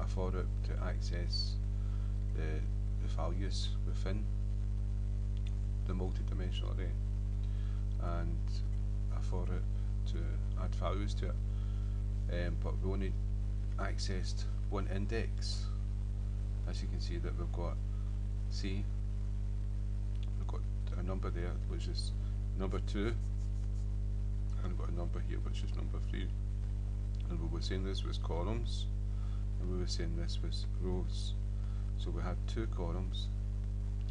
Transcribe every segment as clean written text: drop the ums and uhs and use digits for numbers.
a for loop to access the values within the multi-dimensional array, and a for loop to add values to it, but we only accessed one index. As you can see that we've got we've got a number there which is number 2, and we've got a number here which is number 3, and we were saying this was columns and we were saying this was rows. So we had 2 columns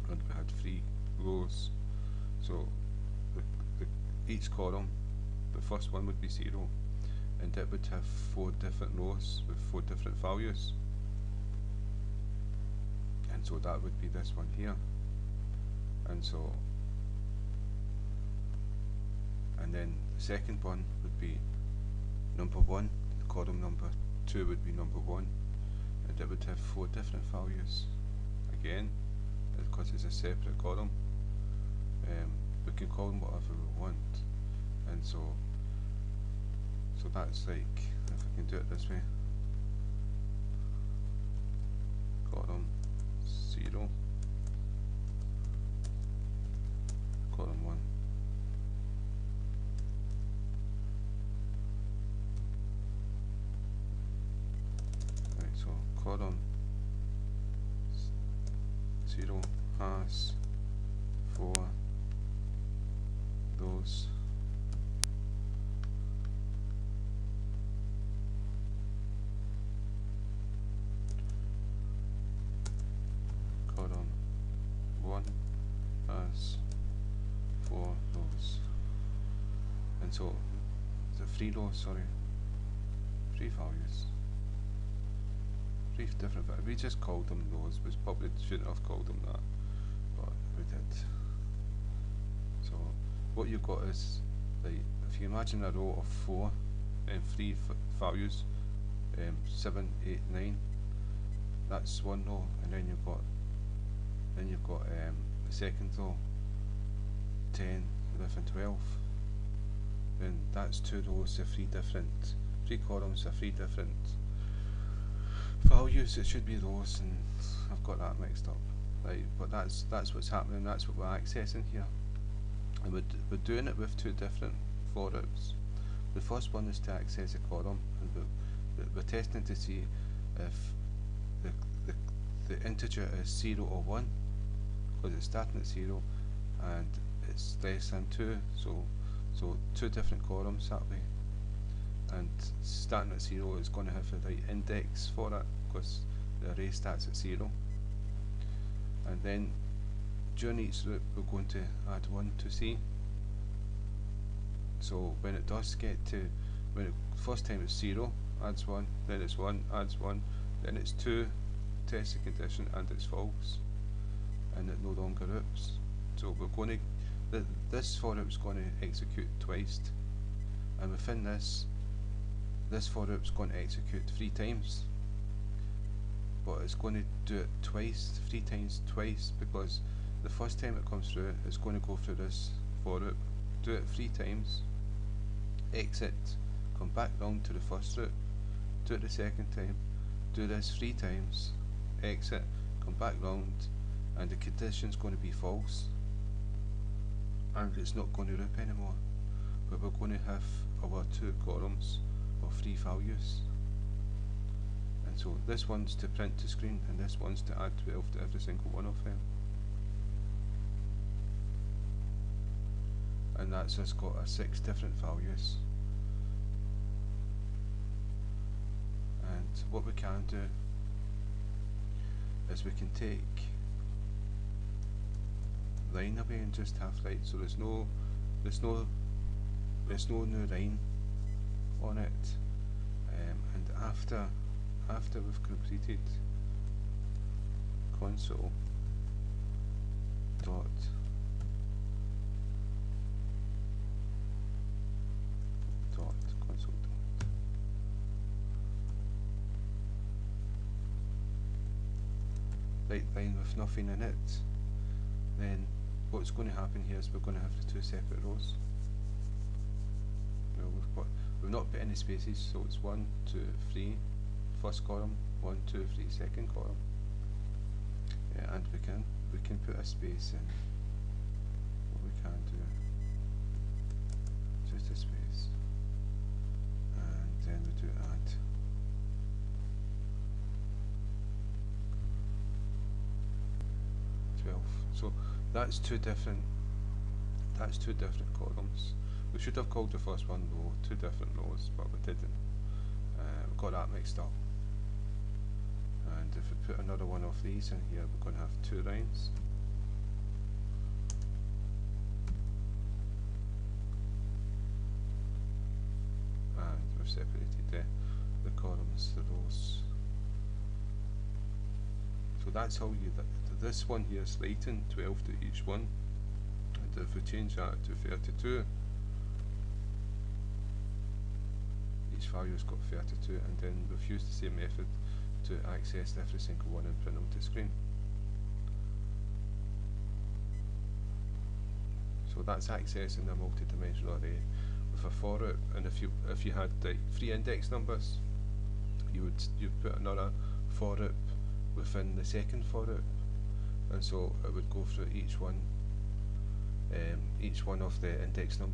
and we had 3 rows. So each column, the first one would be 0, and it would have 4 different rows with 4 different values, and so that would be this one here. And so, and then the second one would be number 1, column number 2 would be number 1, and it would have 4 different values again, because it's a separate column. We can call them whatever we want, and so that's like, if I can do it this way, column 0, column 1. Right, so column 0 has 4 rows. Column 1 has 4 rows, and so the 3 rows, sorry, 3 values, 3 different values. We just called them rows. We probably shouldn't have called them that, but we did. So what you've got is, like, if you imagine a row of 4 and 3 values, 7, 8, 9, that's one row, and then you've got the second row, 10, 11, 12. Then that's 2 rows of 3 columns of 3 different values. It should be rows, and I've got that mixed up. Right, but that's what's happening. That's what we're accessing here, and we're doing it with 2 different for loops. The first one is to access a column, and we're testing to see if the integer is 0 or 1, because it's starting at 0 and it's less than 2, so 2 different columns that way, and starting at 0 is going to have the right index for it, because the array starts at 0. And then during each loop we're going to add 1 to C. So when it does get to, first time it's 0, adds 1, then it's 1, adds 1, then it's 2, tests the condition, and it's false, and it no longer loops. So we're going to, this for loop is going to execute twice, and within this for loop is going to execute 3 times, but it's going to do it twice, 3 times twice, because the first time it comes through, it's going to go through this for loop, do it 3 times, exit, come back round to the first loop, do it the second time, do this 3 times, exit, come back round, and the condition is going to be false, and it's not going to loop anymore, but we're going to have our 2 columns of 3 values. And so this one's to print to screen, and this one's to add 12 to every single one of them. And that's just got 6 different values. And what we can do is we can take line away and just have right, so there's no new line on it, and after we've completed console dot console dot right line with nothing in it, then what's going to happen here is we're going to have the 2 separate rows. Well, we've not put any spaces, so it's 1, 2, 3, first column, 1, 2, 3 second column. Yeah, and we can put a space in. What we can do, just a space, and then we do add. So that's two different columns. We should have called the first one row, two different rows, but we didn't. We got that mixed up. And if we put another one of these in here, we're going to have two lines. And we've separated the columns, the rows. So that's how you, this one here is Leighton, 12 to each one. And if we change that to 32, each value's got 32, and then we've used the same method to access every single one and print onto screen. So that's accessing a multi-dimensional array with a for loop, and if you had like 3 index numbers, you'd put another for loop within the second for loop, and so it would go through each one of the index number